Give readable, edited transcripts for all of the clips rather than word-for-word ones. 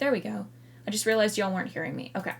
There we go. I just realized y'all weren't hearing me. Okay.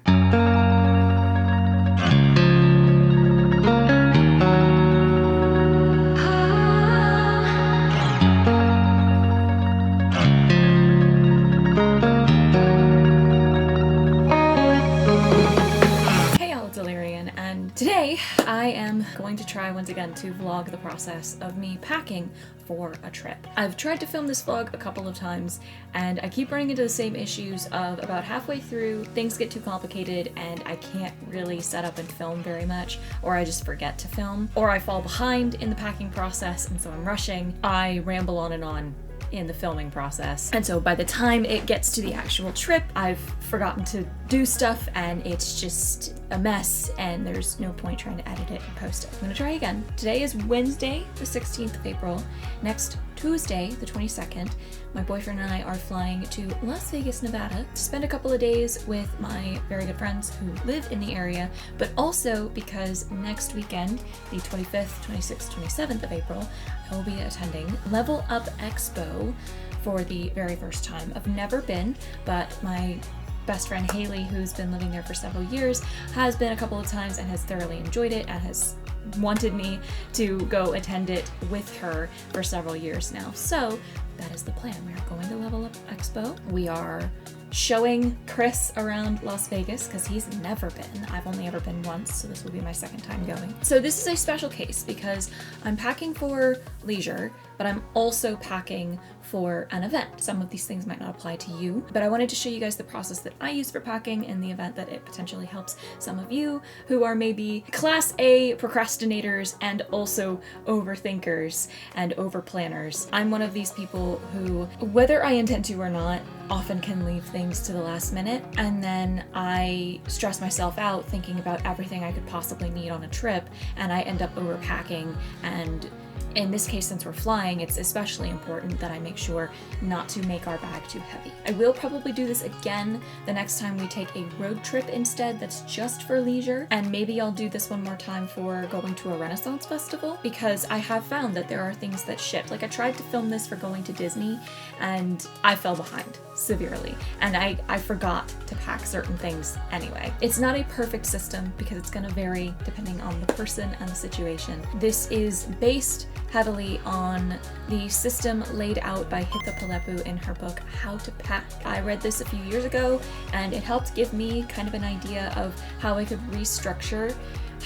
Alirien, and today I am going to try once again to vlog the process of me packing for a trip. I've tried to film this vlog a couple of times and I keep running into the same issues of about halfway through things get too complicated and I can't really set up and film very much, or I just forget to film, or I fall behind in the packing process and so I'm rushing. I ramble on and on in the filming process. And so by the time it gets to the actual trip, I've forgotten to do stuff and it's just a mess and there's no point trying to edit it and post it. I'm gonna try again. Today is Wednesday, the 16th of April. Next Tuesday, the 22nd, my boyfriend and I are flying to Las Vegas, Nevada to spend a couple of days with my very good friends who live in the area, but also because next weekend, the 25th, 26th, 27th of April, I will be attending Level Up Expo for the very first time. I've never been, but my best friend Haley, who's been living there for several years, has been a couple of times and has thoroughly enjoyed it and has wanted me to go attend it with her for several years now. So that is the plan. We are going to Level Up Expo. We are showing Chris around Las Vegas because he's never been. I've only ever been once, so this will be my second time going. So this is a special case because I'm packing for leisure, but I'm also packing for an event. Some of these things might not apply to you, but I wanted to show you guys the process that I use for packing in the event that it potentially helps some of you who are maybe class A procrastinators and also overthinkers and overplanners. I'm one of these people who, whether I intend to or not, often can leave things to the last minute, and then I stress myself out thinking about everything I could possibly need on a trip, and I end up overpacking. And in this case, since we're flying, it's especially important that I make sure not to make our bag too heavy. I will probably do this again the next time we take a road trip instead that's just for leisure, and maybe I'll do this one more time for going to a Renaissance festival, because I have found that there are things that shift. Like I tried to film this for going to Disney and I fell behind severely, and I forgot to pack certain things anyway. It's not a perfect system because it's going to vary depending on the person and the situation. This is based heavily on the system laid out by Hitha Palepu in her book, How to Pack. I read this a few years ago and it helped give me kind of an idea of how I could restructure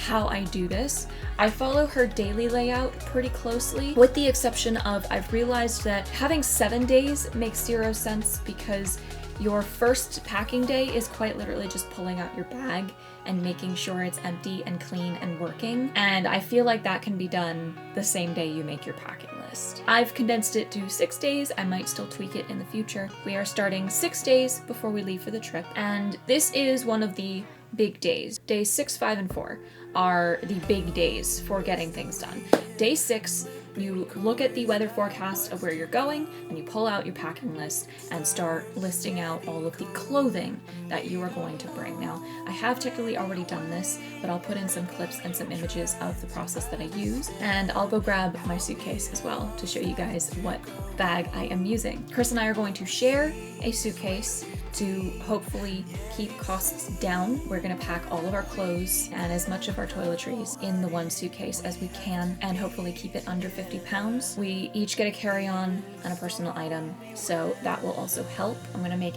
how I do this. I follow her daily layout pretty closely, with the exception of I've realized that having 7 days makes zero sense because your first packing day is quite literally just pulling out your bag and making sure it's empty and clean and working. And I feel like that can be done the same day you make your packing list. I've condensed it to 6 days. I might still tweak it in the future. We are starting 6 days before we leave for the trip. And this is one of the big days. Days 6, 5, and 4 are the big days for getting things done. Day 6, you look at the weather forecast of where you're going and you pull out your packing list and start listing out all of the clothing that you are going to bring. Now, I have technically already done this, but I'll put in some clips and some images of the process that I use, and I'll go grab my suitcase as well to show you guys what bag I am using. Chris and I are going to share a suitcase to hopefully keep costs down. We're gonna pack all of our clothes and as much of our toiletries in the one suitcase as we can and hopefully keep it under 50 pounds. We each get a carry-on and a personal item, so that will also help. I'm gonna make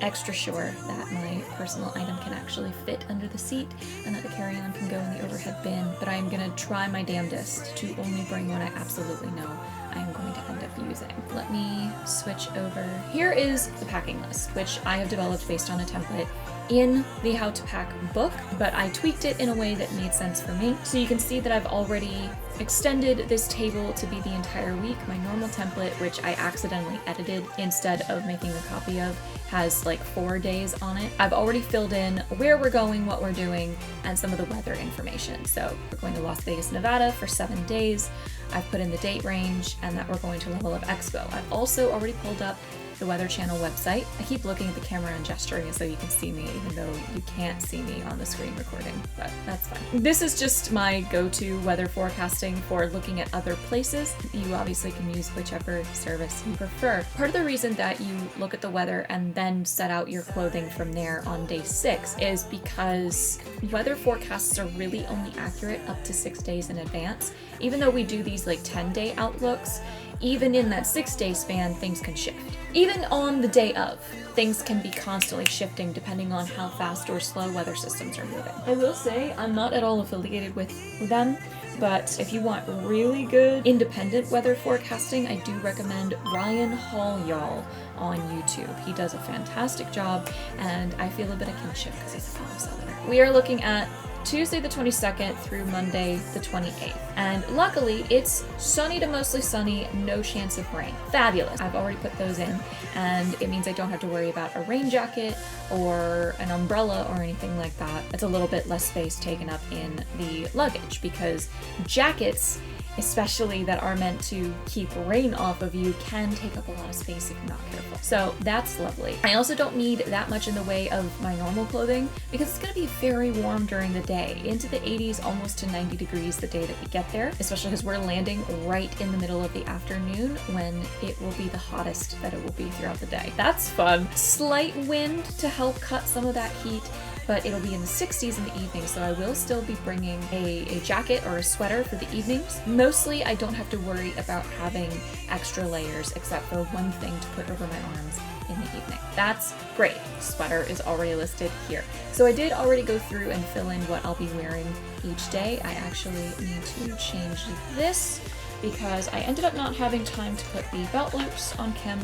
extra sure that my personal item can actually fit under the seat and that the carry-on can go in the overhead bin, but I'm gonna try my damnedest to only bring what I absolutely know I am going to end up using. Let me switch over. Here is the packing list, which I have developed based on a template in the How to Pack book, but I tweaked it in a way that made sense for me. So you can see that I've already extended this table to be the entire week. My normal template, which I accidentally edited instead of making a copy of, has like 4 days on it. I've already filled in where we're going, what we're doing, and some of the weather information. So we're going to Las Vegas, Nevada for 7 days. I've put in the date range and that we're going to Level Up Expo. I've also already pulled up the Weather Channel website. I keep looking at the camera and gesturing as though you can see me, even though you can't see me on the screen recording, but that's fine. This is just my go-to weather forecasting for looking at other places. You obviously can use whichever service you prefer. Part of the reason that you look at the weather and then set out your clothing from there on day 6 is because weather forecasts are really only accurate up to 6 days in advance. Even though we do these like 10-day outlooks, even in that 6-day span, things can shift. Even on the day of, things can be constantly shifting depending on how fast or slow weather systems are moving. I will say I'm not at all affiliated with them, but if you want really good independent weather forecasting, I do recommend Ryan Hall-Y'all on YouTube. He does a fantastic job, and I feel a bit of kinship because he's a fellow Southerner. We are looking at Tuesday the 22nd through Monday the 28th. And luckily, it's sunny to mostly sunny, no chance of rain. Fabulous. I've already put those in, and it means I don't have to worry about a rain jacket or an umbrella or anything like that. It's a little bit less space taken up in the luggage, because jackets, especially that are meant to keep rain off of you, can take up a lot of space if you're not careful. So that's lovely. I also don't need that much in the way of my normal clothing because it's gonna be very warm during the day, into the 80s, almost to 90 degrees the day that we get there, especially because we're landing right in the middle of the afternoon when it will be the hottest that it will be throughout the day. That's fun. Slight wind to help cut some of that heat, but it'll be in the 60s in the evening, so I will still be bringing a jacket or a sweater for the evenings. Mostly, I don't have to worry about having extra layers, except for one thing to put over my arms in the evening. That's great. Sweater is already listed here. So I did already go through and fill in what I'll be wearing each day. I actually need to change this because I ended up not having time to put the belt loops on Kim,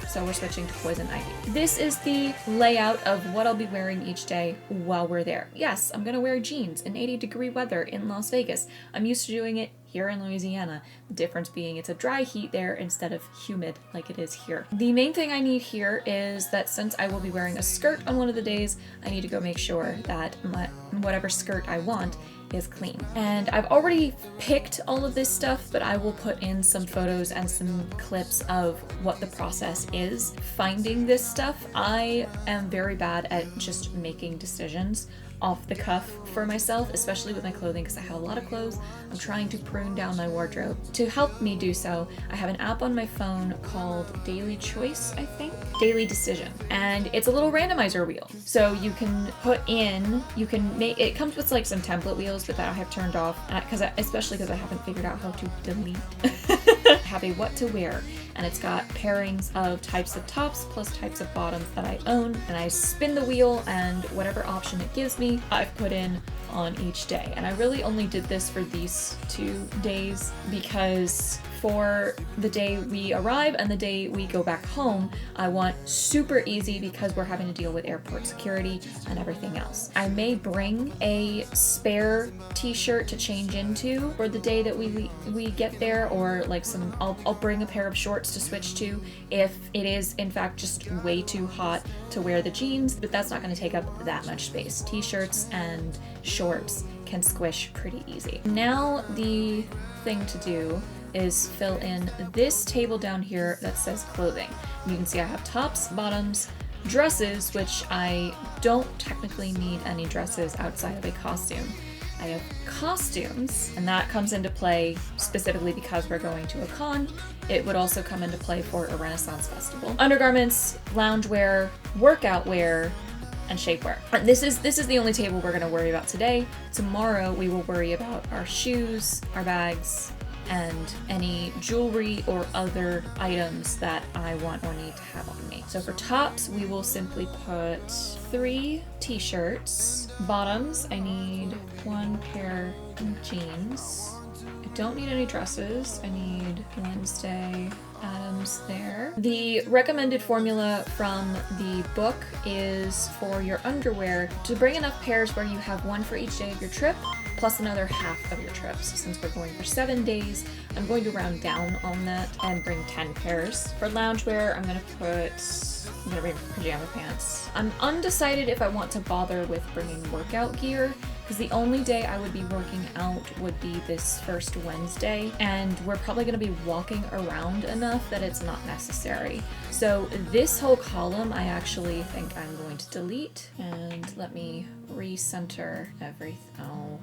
so we're switching to Poison Ivy. This is the layout of what I'll be wearing each day while we're there. Yes, I'm gonna wear jeans in 80-degree weather in Las Vegas. I'm used to doing it here in Louisiana. The difference being it's a dry heat there instead of humid like it is here. The main thing I need here is that since I will be wearing a skirt on one of the days, I need to go make sure that whatever skirt I want is clean. And I've already picked all of this stuff, but I will put in some photos and some clips of what the process is finding this stuff. I am very bad at just making decisions off the cuff for myself, especially with my clothing, because I have a lot of clothes. I'm trying to prune down my wardrobe. To help me do so, I have an app on my phone called Daily Choice, I think? Daily Decision. And it's a little randomizer wheel. So you can put in, you can make, it comes with like some template wheels, but that I have turned off, especially because I haven't figured out how to delete. Have a what to wear, and it's got pairings of types of tops plus types of bottoms that I own, and I spin the wheel, and whatever option it gives me, I've put in on each day. And I really only did this for these 2 days because for the day we arrive and the day we go back home, I want super easy because we're having to deal with airport security and everything else. I may bring a spare t-shirt to change into for the day that we get there, or like I'll bring a pair of shorts to switch to if it is in fact just way too hot to wear the jeans, but that's not going to take up that much space. T-shirts and shorts can squish pretty easy. Now the thing to do is fill in this table down here that says clothing. You can see I have tops, bottoms, dresses, which I don't technically need any dresses outside of a costume. I have costumes, and that comes into play specifically because we're going to a con. It would also come into play for a Renaissance festival. Undergarments, loungewear, workout wear, and shapewear. And this is the only table we're going to worry about today. Tomorrow we will worry about our shoes, our bags, and any jewelry or other items that I want or need to have on me. So for tops, we will simply put 3 t-shirts. Bottoms, I need 1 pair of jeans. I don't need any dresses. I need Wednesday Adams there. The recommended formula from the book is for your underwear to bring enough pairs where you have 1 for each day of your trip, plus another half of your trip. So since we're going for 7 days, I'm going to round down on that and bring 10 pairs. For loungewear, I'm gonna bring pajama pants. I'm undecided if I want to bother with bringing workout gear, because the only day I would be working out would be this first Wednesday, and we're probably going to be walking around enough that it's not necessary. So this whole column I actually think I'm going to delete, and let me recenter everything. Oh,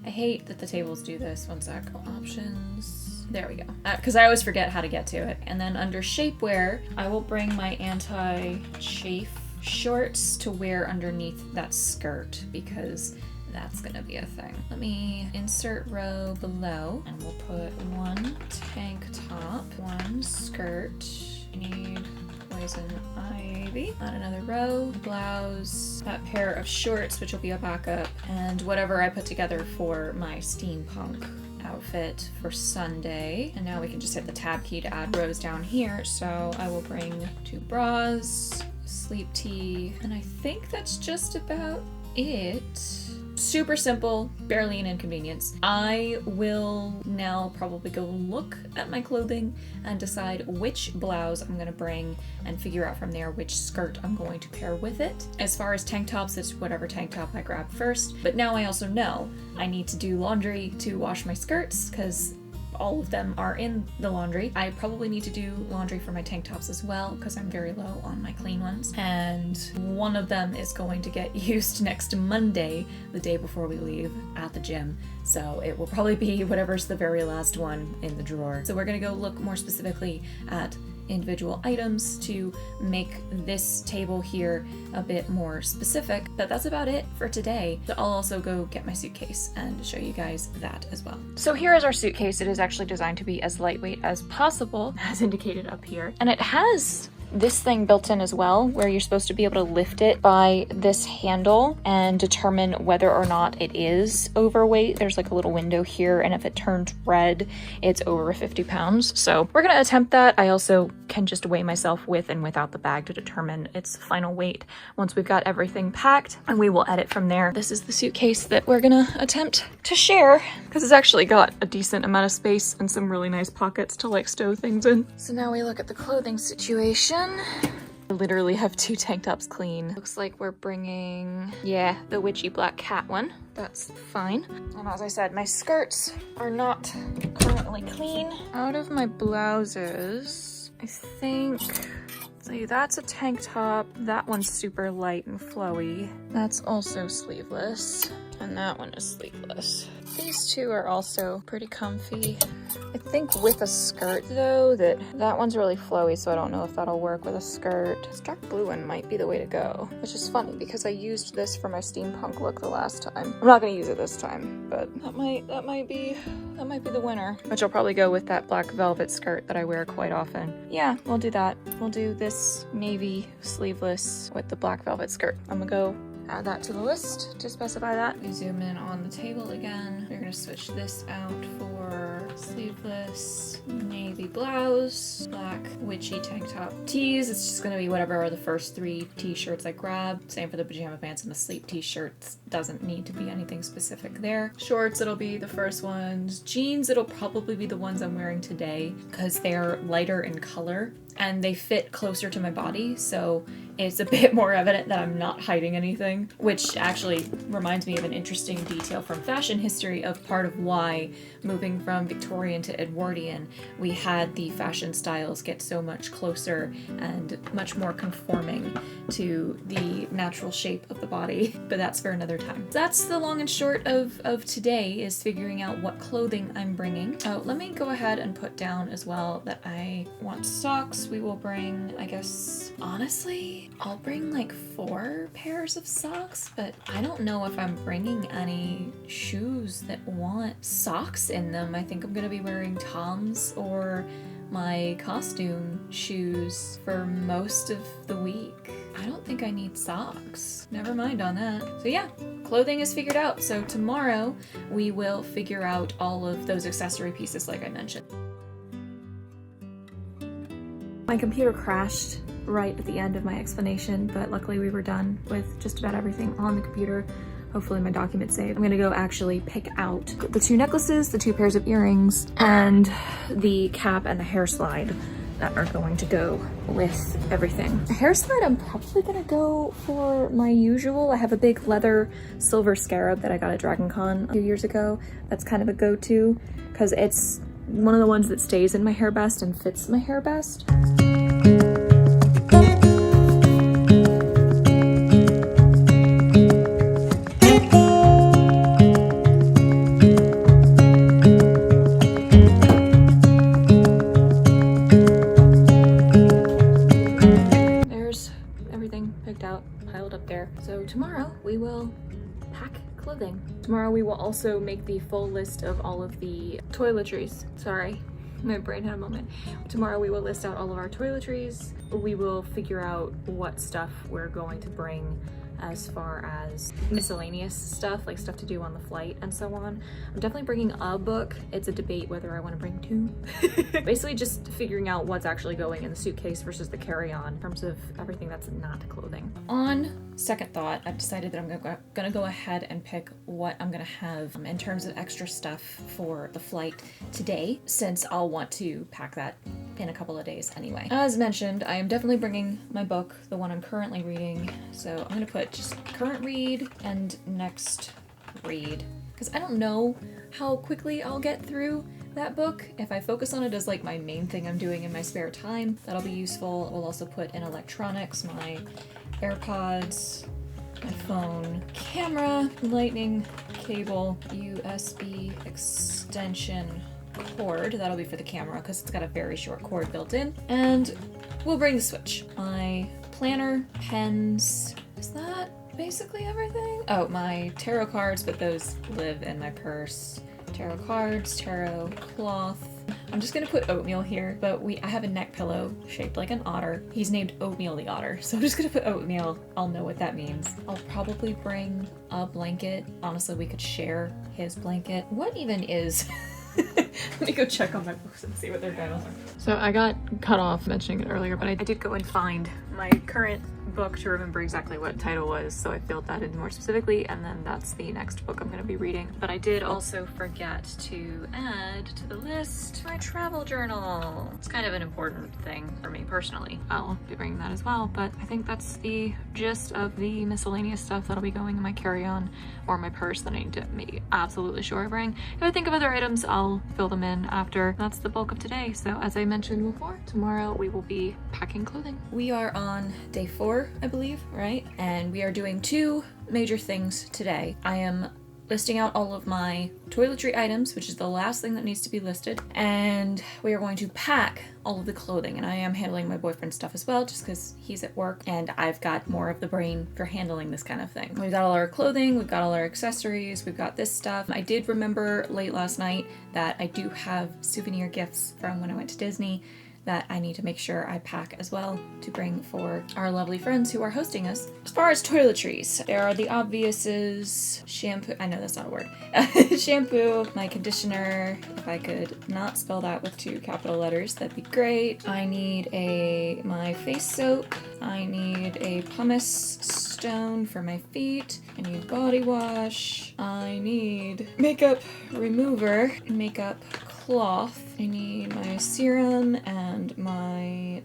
I hate that the tables do this. One sec. Options. There we go. Because I always forget how to get to it. And then under shapewear, I will bring my anti-chafe shorts to wear underneath that skirt, because that's gonna be a thing. Let me insert row below, and we'll put one tank top, one skirt. I need poison ivy. Add another row, blouse, that pair of shorts, which will be a backup, and whatever I put together for my steampunk outfit for Sunday. And now we can just hit the tab key to add rows down here. So I will bring 2 bras, sleep tee, and I think that's just about it. Super simple, barely an inconvenience. I will now probably go look at my clothing and decide which blouse I'm gonna bring and figure out from there which skirt I'm going to pair with it. As far as tank tops, it's whatever tank top I grab first. But now I also know I need to do laundry to wash my skirts, because all of them are in the laundry. I probably need to do laundry for my tank tops as well, because I'm very low on my clean ones. And one of them is going to get used next Monday, the day before we leave, at the gym. So it will probably be whatever's the very last one in the drawer. So we're gonna go look more specifically at individual items to make this table here a bit more specific, but that's about it for today. So I'll also go get my suitcase and show you guys that as well. So here is our suitcase. It is actually designed to be as lightweight as possible, as indicated up here, and it has this thing built in as well, where you're supposed to be able to lift it by this handle and determine whether or not it is overweight. There's like a little window here, and if it turns red, it's over 50 pounds. So we're gonna attempt that. I also can just weigh myself with and without the bag to determine its final weight once we've got everything packed, and we will edit from there. This is the suitcase that we're gonna attempt to share, because it's actually got a decent amount of space and some really nice pockets to like stow things in. So now we look at the clothing situation. I literally have 2 tank tops clean. Looks like we're bringing, yeah, the witchy black cat one. That's fine. And as I said, my skirts are not currently clean. Out of my blouses, I think, see, that's a tank top. That one's super light and flowy. That's also sleeveless. And that one is sleeveless. These 2 are also pretty comfy. I think with a skirt though, that one's really flowy, so I don't know if that'll work with a skirt. This dark blue one might be the way to go, which is funny because I used this for my steampunk look the last time. I'm not gonna use it this time, but that might be the winner, which will probably go with that black velvet skirt that I wear quite often. Yeah, we'll do that. We'll do this navy sleeveless with the black velvet skirt. I'm gonna go add that to the list to specify that. We zoom in on the table again. We're gonna switch this out for sleeveless navy blouse, black witchy tank top. Tees, it's just gonna be whatever are the first 3 t-shirts I grab. Same for the pajama pants and the sleep t-shirts. Doesn't need to be anything specific there. Shorts, it'll be the first ones. Jeans, it'll probably be the ones I'm wearing today because they're lighter in color and they fit closer to my body, so it's a bit more evident that I'm not hiding anything, which actually reminds me of an interesting detail from fashion history of part of why moving from Victorian to Edwardian, we had the fashion styles get so much closer and much more conforming to the natural shape of the body, but that's for another time. That's the long and short of today, is figuring out what clothing I'm bringing. Oh, let me go ahead and put down as well that I want socks. We will bring, I guess, honestly, I'll bring like 4 pairs of socks, but I don't know if I'm bringing any shoes that want socks in them. I think I'm gonna be wearing Toms or my costume shoes for most of the week. I don't think I need socks. Never mind on that. So yeah, clothing is figured out. So tomorrow we will figure out all of those accessory pieces like I mentioned. My computer crashed right at the end of my explanation, but luckily we were done with just about everything on the computer. Hopefully my documents saved. I'm gonna go actually pick out the 2 necklaces, the 2 pairs of earrings, and the cap and the hair slide that are going to go with everything. Hairset, I'm probably gonna go for my usual. I have a big leather silver scarab that I got at Dragon Con a few years ago. That's kind of a go-to because it's one of the ones that stays in my hair best and fits my hair best. Piled up there. So tomorrow we will pack clothing. Tomorrow we will also make the full list of all of the toiletries. Sorry, my brain had a moment. Tomorrow we will list out all of our toiletries. We will figure out what stuff we're going to bring as far as miscellaneous stuff, like stuff to do on the flight and so on. I'm definitely bringing a book. It's a debate whether I want to bring two. Basically just figuring out what's actually going in the suitcase versus the carry-on in terms of everything that's not clothing. On second thought, I've decided that I'm gonna go ahead and pick what I'm gonna have in terms of extra stuff for the flight today, since I'll want to pack that in a couple of days anyway. As mentioned, I am definitely bringing my book, the one I'm currently reading. So I'm gonna put just current read and next read, because I don't know how quickly I'll get through that book. If I focus on it as like my main thing I'm doing in my spare time, that'll be useful. We'll also put in electronics, my AirPods, my phone, camera, lightning cable, USB extension cord. That'll be for the camera because it's got a very short cord built in. And we'll bring the Switch. My planner, pens. Is that basically everything? Oh, my tarot cards, but those live in my purse. Tarot cards, tarot cloth. I'm just gonna put Oatmeal here, but I have a neck pillow shaped like an otter. He's named Oatmeal the otter, so I'm just gonna put Oatmeal. I'll know what that means. I'll probably bring a blanket. Honestly, we could share his blanket. What even is... Let me go check on my books and see what their titles are. So I got cut off mentioning it earlier, but I did go and find my current book to remember exactly what title was, so I filled that in more specifically, and then that's the next book I'm going to be reading. But I did also forget to add to the list my travel journal. It's kind of an important thing for me personally. I'll be bringing that as well, but I think that's the gist of the miscellaneous stuff that'll be going in my carry-on or my purse that I need to make absolutely sure I bring. If I think of other items, I'll fill them in after. That's the bulk of today. So as I mentioned before, tomorrow we will be packing clothing. We are on day 4, I believe, right? And we are doing 2 major things today. I am listing out all of my toiletry items, which is the last thing that needs to be listed, and we are going to pack all of the clothing. And I am handling my boyfriend's stuff as well, just because he's at work and I've got more of the brain for handling this kind of thing. We've got all our clothing, we've got all our accessories, we've got this stuff. I did remember late last night that I do have souvenir gifts from when I went to Disney that I need to make sure I pack as well to bring for our lovely friends who are hosting us. As far as toiletries, there are the obviouses, shampoo, I know that's not a word, shampoo, my conditioner, if I could not spell that with 2 capital letters, that'd be great. I need my face soap, I need a pumice stone for my feet, I need body wash, I need makeup remover, makeup cloth, I need my serum and my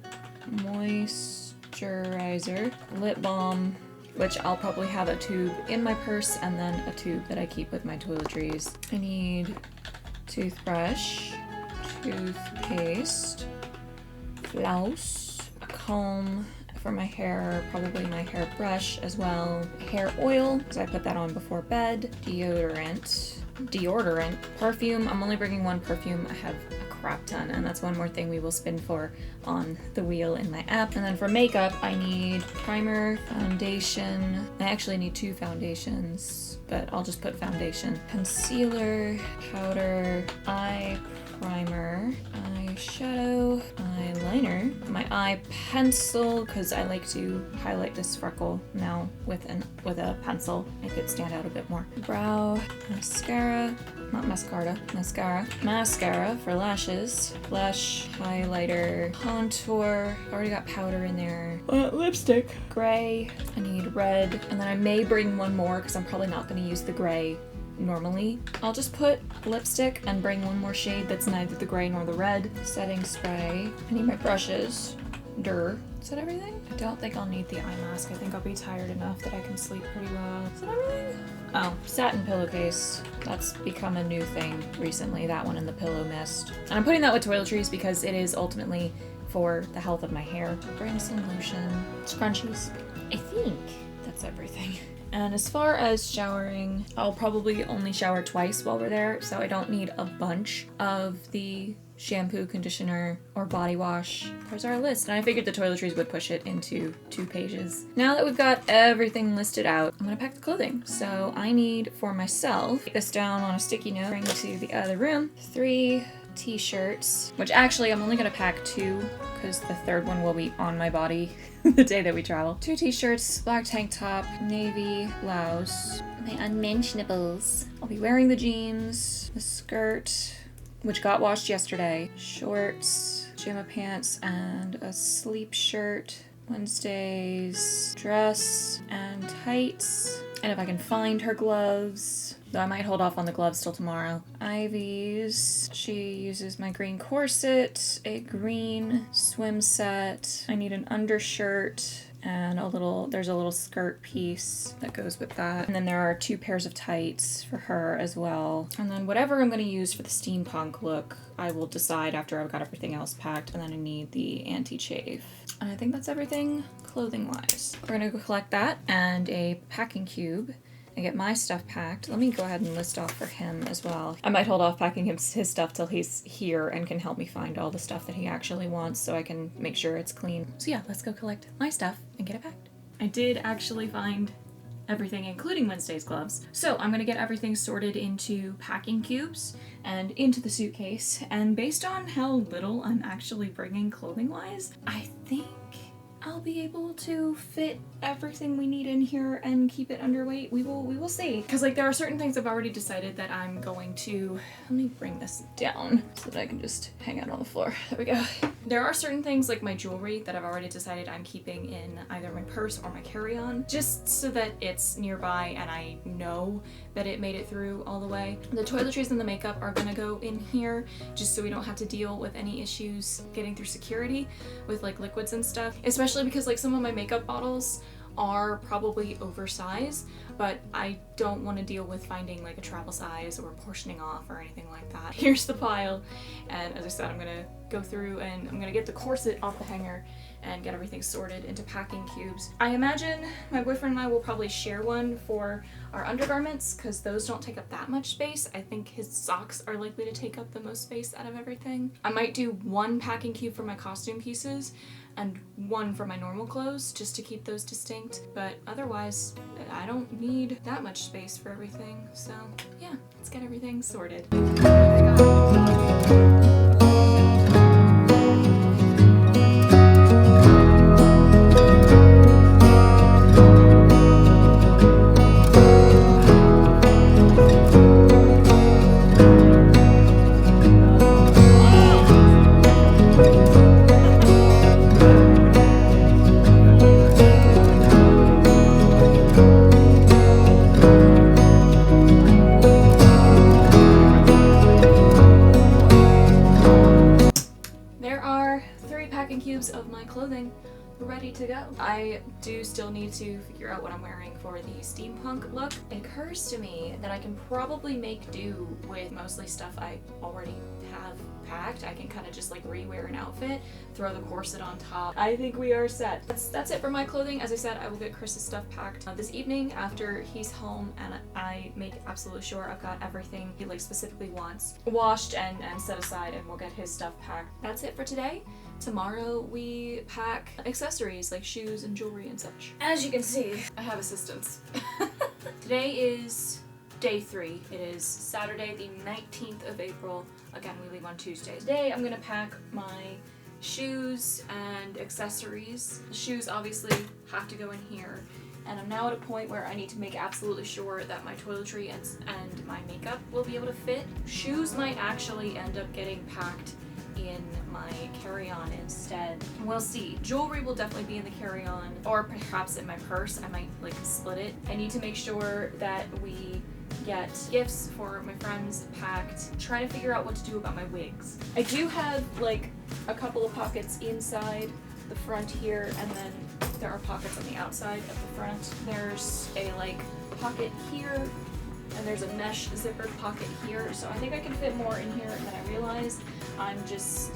moisturizer, lip balm, which I'll probably have a tube in my purse and then a tube that I keep with my toiletries. I need toothbrush, toothpaste, floss, a comb for my hair, probably my hairbrush as well, hair oil, because I put that on before bed, deodorant, perfume. I'm only bringing 1 perfume. I have a crap ton, and that's one more thing we will spin for on the wheel in my app. And then for makeup, I need primer, foundation. I actually need 2 foundations, but I'll just put foundation. Concealer, powder, eye primer, eyeshadow, eyeliner, my eye pencil, because I like to highlight this freckle now with a pencil, make it stand out a bit more. Brow, mascara, not mascara, mascara for lashes, blush, highlighter, contour, already got powder in there, lipstick, gray, I need red, and then I may bring one more because I'm probably not going to use the gray normally. I'll just put lipstick and bring one more shade that's neither the gray nor the red. Setting spray. I need my brushes. Is that everything? I don't think I'll need the eye mask. I think I'll be tired enough that I can sleep pretty well. Is that everything? Oh, satin pillowcase. That's become a new thing recently, that one in the pillow mist. And I'm putting that with toiletries because it is ultimately for the health of my hair. Bring some lotion. Scrunchies. I think that's everything. And as far as showering, I'll probably only shower twice while we're there, so I don't need a bunch of the shampoo, conditioner, or body wash. There's our list, and I figured the toiletries would push it into 2 pages. Now that we've got everything listed out, I'm gonna pack the clothing. So I need, for myself, take this down on a sticky note, bring to the other room, 3 t-shirts, which actually I'm only gonna pack 2 because the third one will be on my body the day that we travel. 2 t-shirts, black tank top, navy blouse, my unmentionables. I'll be wearing the jeans, the skirt, which got washed yesterday, shorts, pajama pants, and a sleep shirt. Wednesdays, dress and tights. And if I can find her gloves, though I might hold off on the gloves till tomorrow. Ivy's, she uses my green corset, a green swim set. I need an undershirt and there's a little skirt piece that goes with that. And then there are 2 pairs of tights for her as well. And then whatever I'm gonna use for the steampunk look, I will decide after I've got everything else packed. And then I need the anti-chafe. And I think that's everything clothing-wise. We're gonna go collect that and a packing cube and get my stuff packed. Let me go ahead and list off for him as well. I might hold off packing his stuff till he's here and can help me find all the stuff that he actually wants so I can make sure it's clean. So yeah, let's go collect my stuff and get it packed. I did actually find everything, including Wednesday's gloves. So I'm gonna get everything sorted into packing cubes and into the suitcase. And based on how little I'm actually bringing clothing-wise, I think I'll be able to fit everything we need in here and keep it underweight. We will see. Because like there are certain things I've already decided that I'm going to, let me bring this down so that I can just hang out on the floor. There we go. There are certain things like my jewelry that I've already decided I'm keeping in either my purse or my carry-on, just so that it's nearby and I know that it made it through all the way. The toiletries and the makeup are gonna go in here just so we don't have to deal with any issues getting through security with like liquids and stuff, especially because like some of my makeup bottles are probably oversized, but I don't want to deal with finding like a travel size or portioning off or anything like that. Here's the pile, and as I said, I'm gonna go through and I'm gonna get the corset off the hanger and get everything sorted into packing cubes. I imagine my boyfriend and I will probably share one for our undergarments because those don't take up that much space. I think his socks are likely to take up the most space out of everything. I might do 1 packing cube for my costume pieces and 1 for my normal clothes just to keep those distinct, but otherwise I don't need that much space for everything. So yeah, let's get everything sorted. Of my clothing ready to go. I do still need to figure out what I'm wearing for the steampunk look. It occurs to me that I can probably make do with mostly stuff I already have packed. I can kind of just like rewear an outfit, throw the corset on top. I think we are set. That's it for my clothing. As I said, I will get Chris's stuff packed this evening after he's home, and I make absolutely sure I've got everything he like specifically wants washed and set aside, and we'll get his stuff packed. That's it for today. Tomorrow we pack accessories like shoes and jewelry and such. As you can see, I have assistants. Today is day 3. It is Saturday the 19th of April. Again, we leave on Tuesday. Today I'm gonna pack my shoes and accessories. Shoes obviously have to go in here. And I'm now at a point where I need to make absolutely sure that my toiletry and my makeup will be able to fit. Shoes might actually end up getting packed in my carry-on instead. We'll see. Jewelry will definitely be in the carry-on, or perhaps in my purse. I might like split it. I need to make sure that we get gifts for my friends packed, trying to figure out what to do about my wigs. I do have like a couple of pockets inside the front here, and then there are pockets on the outside of the front. There's a like pocket here, and there's a mesh zippered pocket here, so I think I can fit more in here than I realized. I'm just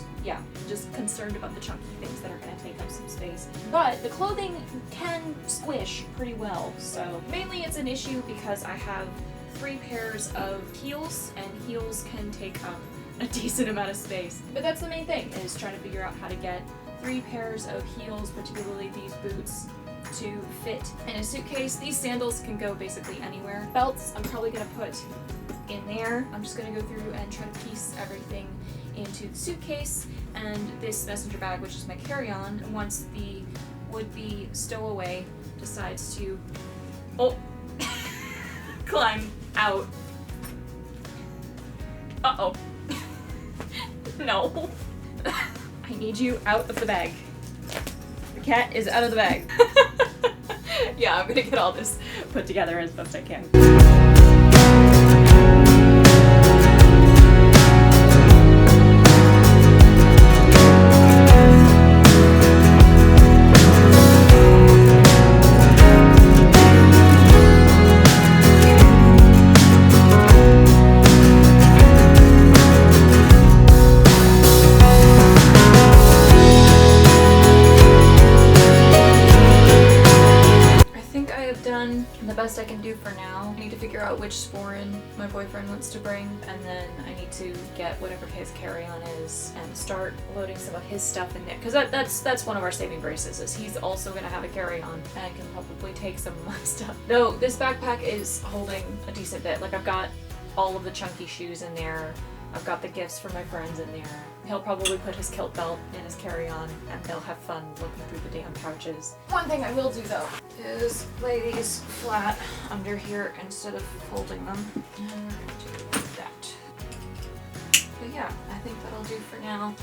concerned about the chunky things that are going to take up some space. But the clothing can squish pretty well, so mainly it's an issue because I have 3 pairs of heels, and heels can take up a decent amount of space. But that's the main thing, is trying to figure out how to get 3 pairs of heels, particularly these boots, to fit in a suitcase. These sandals can go basically anywhere. Belts, I'm probably gonna put in there. I'm just gonna go through and try to piece everything into the suitcase, and this messenger bag, which is my carry-on, once the would-be stowaway decides to climb out. Uh-oh. No. I need you out of the bag. The cat is out of the bag. Yeah, I'm gonna get all this put together as best I can. The best I can do for now. I need to figure out which sporran my boyfriend wants to bring, and then I need to get whatever his carry-on is and start loading some of his stuff in there, because that's one of our saving graces, is he's also going to have a carry-on and can probably take some of my stuff. Though this backpack is holding a decent bit. Like, I've got all of the chunky shoes in there, I've got the gifts for my friends in there. He'll probably put his kilt belt in his carry-on, and they'll have fun looking through the damn pouches. One thing I will do, though, is lay these flat under here instead of folding them. And we're going to do that. But yeah, I think that'll do for now.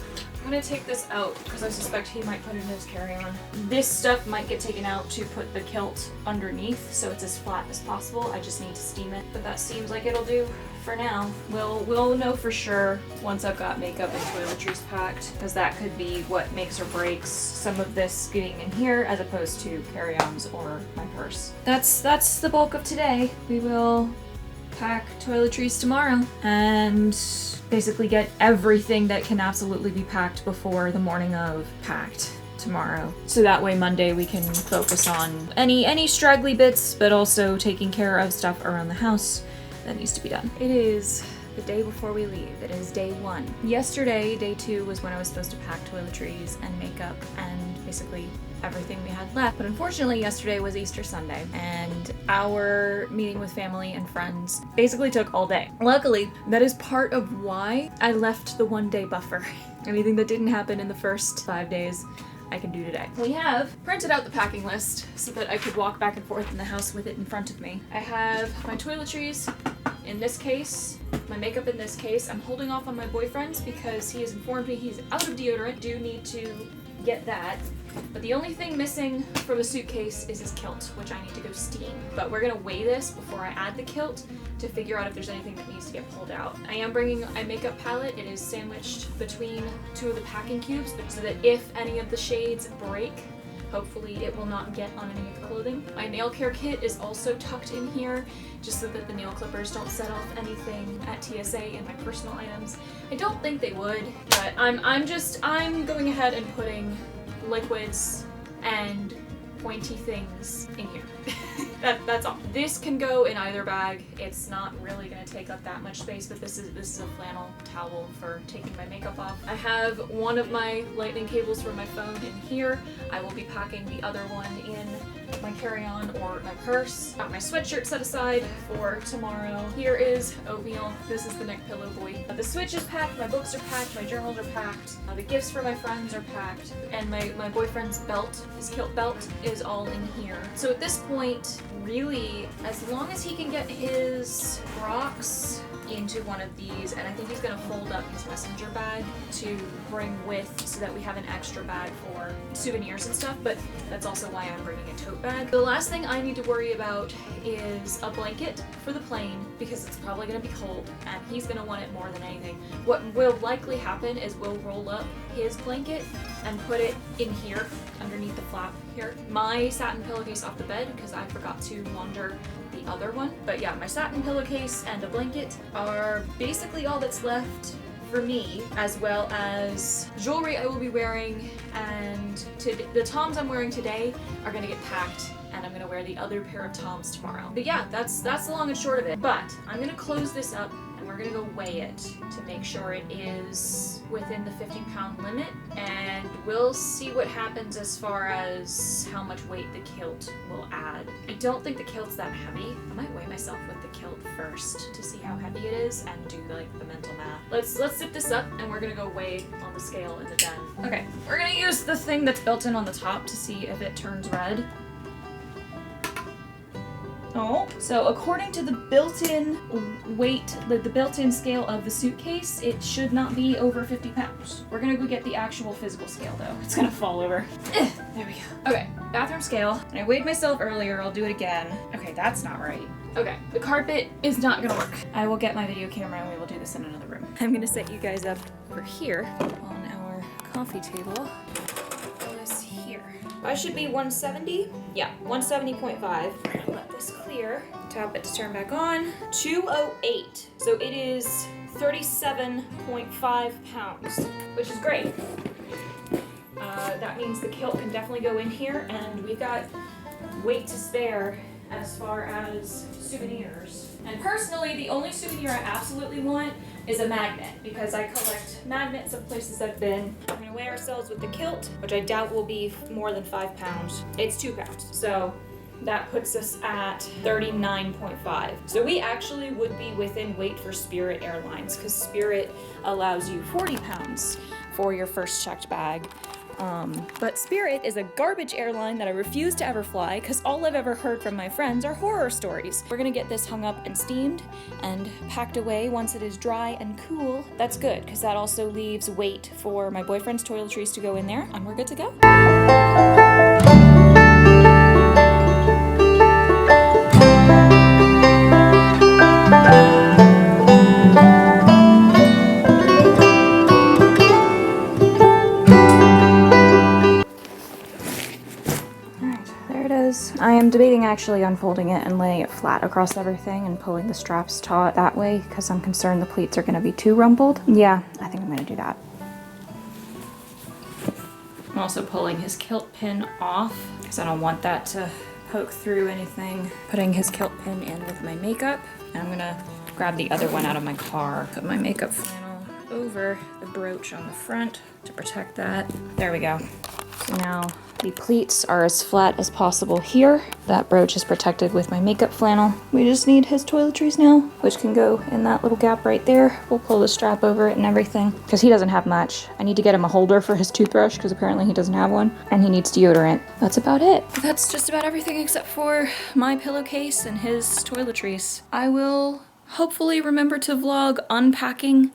I'm gonna take this out because I suspect he might put it in his carry-on. This stuff might get taken out to put the kilt underneath, so it's as flat as possible. I just need to steam it, but that seems like it'll do for now. We'll know for sure once I've got makeup and toiletries packed, because that could be what makes or breaks some of this getting in here as opposed to carry-ons or my purse. That's the bulk of today. We will pack toiletries tomorrow and basically get everything that can absolutely be packed before the morning of packed tomorrow. So that way Monday we can focus on any straggly bits, but also taking care of stuff around the house that needs to be done. It is the day before we leave. It is day 1. Yesterday, day 2, was when I was supposed to pack toiletries and makeup and basically everything we had left. But unfortunately, yesterday was Easter Sunday, and our meeting with family and friends basically took all day. Luckily, that is part of why I left the 1-day buffer. Anything that didn't happen in the first 5 days, I can do today. We have printed out the packing list so that I could walk back and forth in the house with it in front of me. I have my toiletries in this case, my makeup in this case. I'm holding off on my boyfriend's because he has informed me he's out of deodorant. Do need to get that. But the only thing missing from the suitcase is his kilt, which I need to go steam. But we're gonna weigh this before I add the kilt to figure out if there's anything that needs to get pulled out. I am bringing a makeup palette. It is sandwiched between 2 of the packing cubes, so that if any of the shades break, hopefully it will not get on any of the clothing. My nail care kit is also tucked in here, just so that the nail clippers don't set off anything at TSA in my personal items. I don't think they would, but I'm going ahead and putting liquids and pointy things in here. That's all. This can go in either bag. It's not really going to take up that much space, but this is a flannel towel for taking my makeup off. I have one of my lightning cables for my phone in here. I will be packing the other one in my carry-on or my purse. Got my sweatshirt set aside for tomorrow. Here is oatmeal. This is the neck pillow boy. The Switch is packed, my books are packed, my journals are packed, the gifts for my friends are packed, and my boyfriend's belt, his kilt belt, is all in here. So at this point, really, as long as he can get his rocks into one of these, and I think he's gonna fold up his messenger bag to bring with so that we have an extra bag for souvenirs and stuff, but that's also why I'm bringing a tote bag. The last thing I need to worry about is a blanket for the plane because it's probably gonna be cold and he's gonna want it more than anything. What will likely happen is we'll roll up his blanket and put it in here underneath the flap here. My satin pillowcase off the bed because I forgot to launder the other one. But yeah, my satin pillowcase and a blanket are basically all that's left for me, as well as jewelry I will be wearing, and the Toms I'm wearing today are gonna get packed and I'm gonna wear the other pair of Toms tomorrow. But yeah, that's the long and short of it. But I'm gonna close this up and we're gonna go weigh it to make sure it is within the 50-pound limit, and we'll see what happens as far as how much weight the kilt will add. I don't think the kilt's that heavy. I might weigh myself with the kilt first to see how heavy it is and do like the mental math. Let's zip this up and we're gonna go weigh on the scale in the den. Okay, we're gonna use the thing that's built in on the top to see if it turns red. Oh, so according to the built-in weight, the built-in scale of the suitcase, it should not be over 50 pounds. We're gonna go get the actual physical scale though. It's gonna fall over. There we go. Okay, bathroom scale. And I weighed myself earlier, I'll do it again. Okay, that's not right. Okay, the carpet is not gonna work. I will get my video camera and we will do this in another room. I'm gonna set you guys up over here on our coffee table. I should be 170. Yeah, 170.5. Let this clear. Tap it to turn back on. 208. So it is 37.5 pounds, which is great. That means the kilt can definitely go in here, and we've got weight to spare as far as souvenirs. And personally, the only souvenir I absolutely want is a magnet, because I collect magnets of places I've been. We're gonna weigh ourselves with the kilt, which I doubt will be more than 5 pounds. It's 2 pounds. So that puts us at 39.5. So we actually would be within weight for Spirit Airlines, because Spirit allows you 40 pounds for your first checked bag. But Spirit is a garbage airline that I refuse to ever fly because all I've ever heard from my friends are horror stories. We're gonna get this hung up and steamed and packed away once it is dry and cool. That's good because that also leaves weight for my boyfriend's toiletries to go in there, and we're good to go. I am debating actually unfolding it and laying it flat across everything and pulling the straps taut that way because I'm concerned the pleats are going to be too rumpled. Yeah, I think I'm going to do that. I'm also pulling his kilt pin off because I don't want that to poke through anything. Putting his kilt pin in with my makeup, and I'm going to grab the other one out of my car. Put my makeup flannel over the brooch on the front to protect that. There we go. So now the pleats are as flat as possible here. That brooch is protected with my makeup flannel. We just need his toiletries now, which can go in that little gap right there. We'll pull the strap over it and everything, because he doesn't have much. I need to get him a holder for his toothbrush, because apparently he doesn't have one, and he needs deodorant. That's about it. That's just about everything except for my pillowcase and his toiletries. I will hopefully remember to vlog unpacking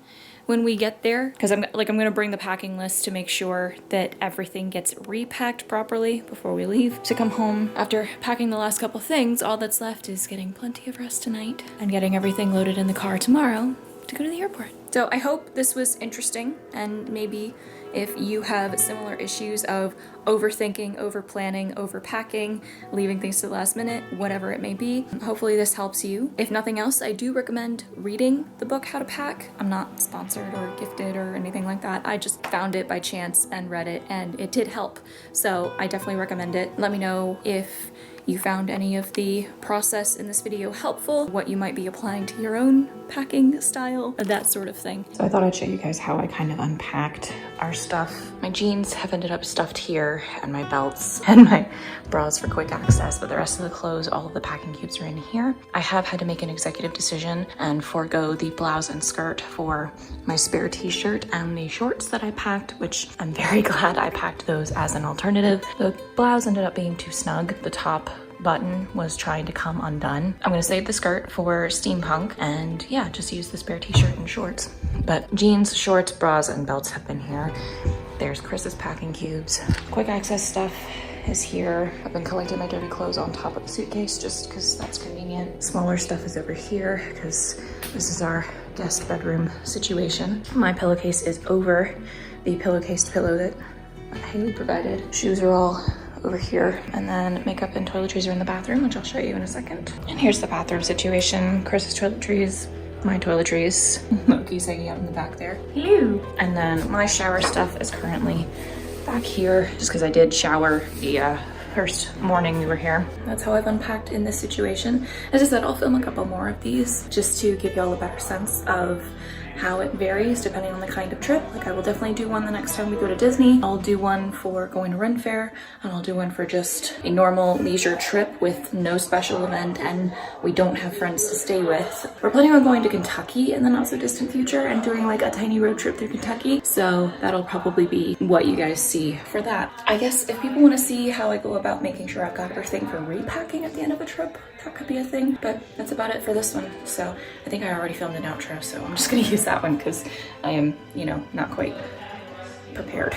when we get there, because I'm gonna bring the packing list to make sure that everything gets repacked properly before we leave. To come home after packing the last couple things, all that's left is getting plenty of rest tonight and getting everything loaded in the car tomorrow to go to the airport. So I hope this was interesting, and maybe if you have similar issues of overthinking, over-planning, over-packing, leaving things to the last minute, whatever it may be, hopefully this helps you. If nothing else, I do recommend reading the book How to Pack. I'm not sponsored or gifted or anything like that. I just found it by chance and read it, and it did help. So I definitely recommend it. Let me know if you found any of the process in this video helpful, what you might be applying to your own packing style, that sort of thing. So I thought I'd show you guys how I kind of unpacked our stuff. My jeans have ended up stuffed here, and my belts and my bras for quick access, but the rest of the clothes, all of the packing cubes are in here. I have had to make an executive decision and forego the blouse and skirt for my spare t-shirt and the shorts that I packed, which I'm very glad I packed those as an alternative. The blouse ended up being too snug. The top button was trying to come undone. I'm gonna save the skirt for steampunk and yeah, just use the spare t-shirt and shorts. But jeans, shorts, bras, and belts have been here. There's Chris's packing cubes. Quick access stuff is here. I've been collecting my dirty clothes on top of the suitcase just because that's convenient. Smaller stuff is over here because this is our guest bedroom situation. My pillowcase is over the pillowcase pillow that Haley provided. Shoes are all over here, and then makeup and toiletries are in the bathroom, which I'll show you in a second. And here's the bathroom situation. Chris's toiletries, my toiletries. Loki's hanging out in the back there. Hello. And then my shower stuff is currently back here, just because I did shower the first morning we were here. That's how I've unpacked in this situation. As I said, I'll film a couple more of these just to give y'all a better sense of how it varies depending on the kind of trip. Like I will definitely do one the next time we go to Disney. I'll do one for going to Ren Fair, and I'll do one for just a normal leisure trip with no special event and we don't have friends to stay with. We're planning on going to Kentucky in the not so distant future and doing like a tiny road trip through Kentucky. So that'll probably be what you guys see for that. I guess if people want to see how I go about making sure I've got everything for repacking at the end of a trip, that could be a thing, but that's about it for this one. So I think I already filmed an outro, so I'm just gonna use that one because I am, you know, not quite prepared.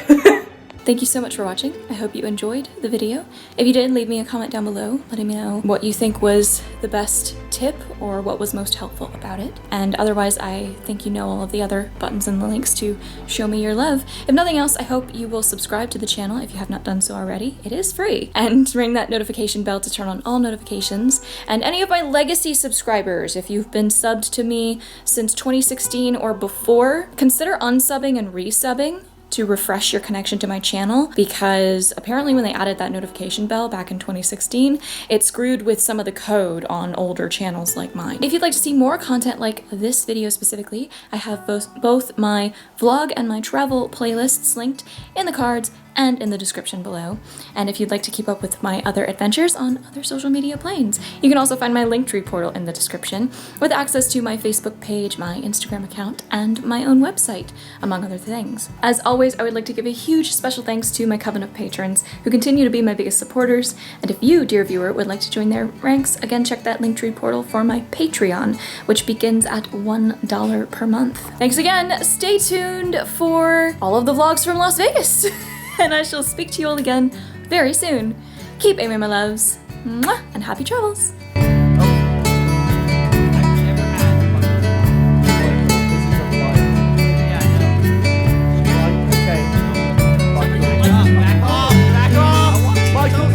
Thank you so much for watching. I hope you enjoyed the video. If you did, leave me a comment down below letting me know what you think was the best tip or what was most helpful about it. And otherwise, I think you know all of the other buttons and the links to show me your love. If nothing else, I hope you will subscribe to the channel if you have not done so already. It is free. And ring that notification bell to turn on all notifications. And any of my legacy subscribers, if you've been subbed to me since 2016 or before, consider unsubbing and resubbing to refresh your connection to my channel, because apparently when they added that notification bell back in 2016, it screwed with some of the code on older channels like mine. If you'd like to see more content like this video specifically, I have both my vlog and my travel playlists linked in the cards and in the description below. And if you'd like to keep up with my other adventures on other social media planes, you can also find my Linktree portal in the description with access to my Facebook page, my Instagram account, and my own website, among other things. As always, I would like to give a huge special thanks to my Coven of patrons who continue to be my biggest supporters. And if you, dear viewer, would like to join their ranks, again, check that Linktree portal for my Patreon, which begins at $1 per month. Thanks again. Stay tuned for all of the vlogs from Las Vegas. And I shall speak to you all again very soon. Keep aiming, my loves. Mwah, and happy travels.